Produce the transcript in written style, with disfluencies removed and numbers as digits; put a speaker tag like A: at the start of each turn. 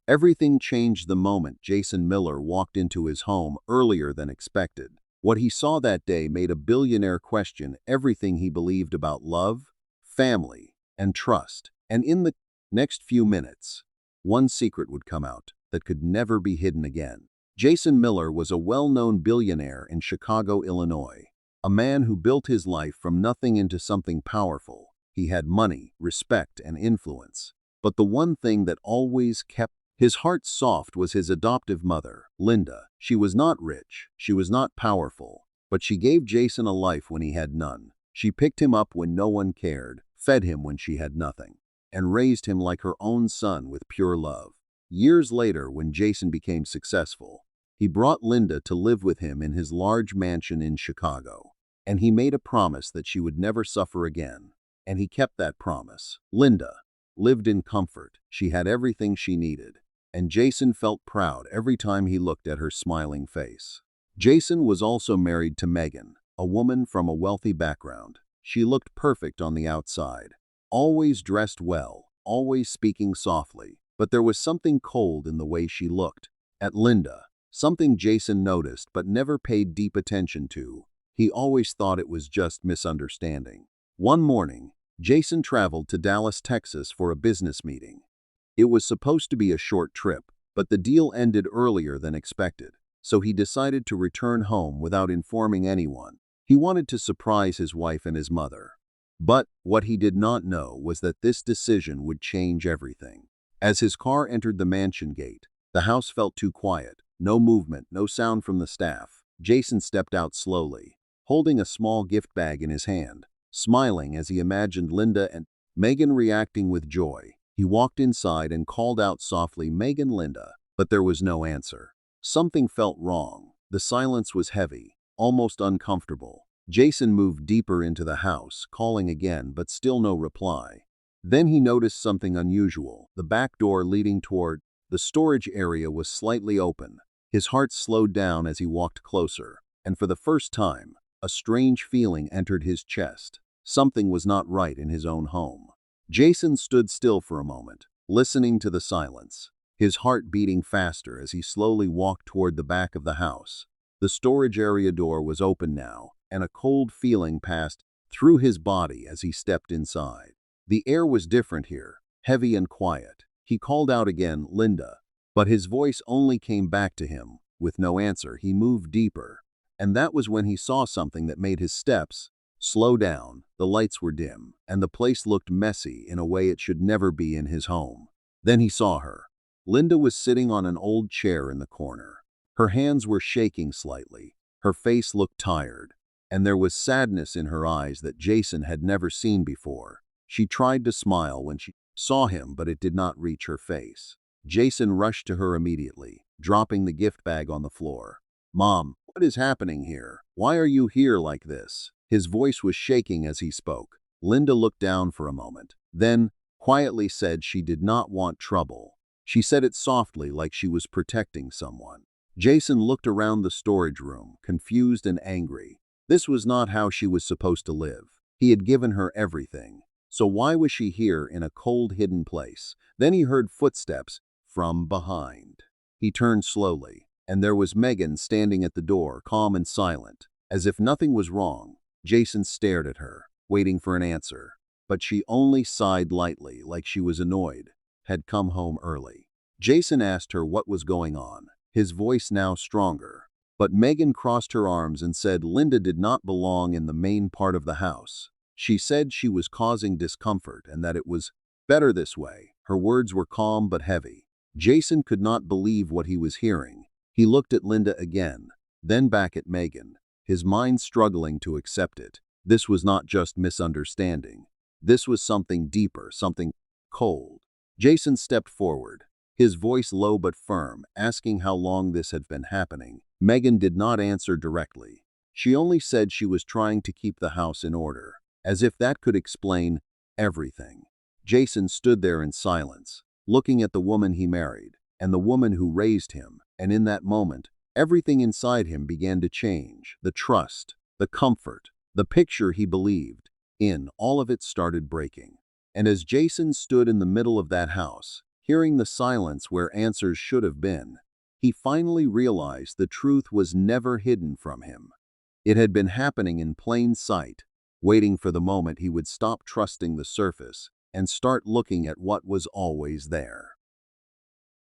A: Everything changed the moment Jason Miller walked into his home earlier than expected. What he saw that day made a billionaire question everything he believed about love, family, and trust. And in the next few minutes, one secret would come out that could never be hidden again. Jason Miller was a well-known billionaire in Chicago, Illinois, a man who built his life from nothing into something powerful. He had money, respect, and influence. But the one thing that always kept his heart soft was his adoptive mother, Linda. She was not rich, she was not powerful, but she gave Jason a life when he had none. She picked him up when no one cared, fed him when she had nothing, and raised him like her own son with pure love. Years later, when Jason became successful, he brought Linda to live with him in his large mansion in Chicago, and he made a promise that she would never suffer again. And he kept that promise. Linda lived in comfort. She had everything she needed, and Jason felt proud every time he looked at her smiling face. Jason was also married to Megan, a woman from a wealthy background. She looked perfect on the outside, always dressed well, always speaking softly, but there was something cold in the way she looked at Linda, something Jason noticed but never paid deep attention to. He always thought it was just misunderstanding. One morning, Jason traveled to Dallas, Texas for a business meeting. It was supposed to be a short trip, but the deal ended earlier than expected, so he decided to return home without informing anyone. He wanted to surprise his wife and his mother. But what he did not know was that this decision would change everything. As his car entered the mansion gate, the house felt too quiet. No movement, no sound from the staff. Jason stepped out slowly, holding a small gift bag in his hand, smiling as he imagined Linda and Megan reacting with joy. He walked inside and called out softly, "Megan, Linda," but there was no answer. Something felt wrong. The silence was heavy, almost uncomfortable. Jason moved deeper into the house, calling again, but still no reply. Then he noticed something unusual. The back door leading toward the storage area was slightly open. His heart slowed down as he walked closer, and for the first time, a strange feeling entered his chest. Something was not right in his own home. Jason stood still for a moment, listening to the silence, his heart beating faster as he slowly walked toward the back of the house. The storage area door was open now, and a cold feeling passed through his body as he stepped inside. The air was different here, heavy and quiet. He called out again, "Linda," but his voice only came back to him. With no answer, he moved deeper, and that was when he saw something that made his steps slow down. The lights were dim, and the place looked messy in a way it should never be in his home. Then he saw her. Linda was sitting on an old chair in the corner. Her hands were shaking slightly. Her face looked tired, and there was sadness in her eyes that Jason had never seen before. She tried to smile when she saw him, but it did not reach her face. Jason rushed to her immediately, dropping the gift bag on the floor. "Mom, what is happening here? Why are you here like this?" His voice was shaking as he spoke. Linda looked down for a moment, then quietly said she did not want trouble. She said it softly, like she was protecting someone. Jason looked around the storage room, confused and angry. This was not how she was supposed to live. He had given her everything. So why was she here in a cold, hidden place? Then he heard footsteps from behind. He turned slowly, and there was Megan standing at the door, calm and silent, as if nothing was wrong. Jason stared at her, waiting for an answer, but she only sighed lightly, like she was annoyed, had come home early. Jason asked her what was going on, his voice now stronger, but Megan crossed her arms and said Linda did not belong in the main part of the house. She said she was causing discomfort and that it was better this way. Her words were calm but heavy. Jason could not believe what he was hearing. He looked at Linda again, then back at Megan, his mind struggling to accept it. This was not just misunderstanding. This was something deeper, something cold. Jason stepped forward, his voice low but firm, asking how long this had been happening. Megan did not answer directly. She only said she was trying to keep the house in order, as if that could explain everything. Jason stood there in silence, looking at the woman he married and the woman who raised him, and in that moment, everything inside him began to change. The trust, the comfort, the picture he believed in, all of it started breaking. And as Jason stood in the middle of that house, Hearing the silence where answers should have been, he finally realized the truth was never hidden from him. It had been happening in plain sight, waiting for the moment he would stop trusting the surface and start looking at what was always there.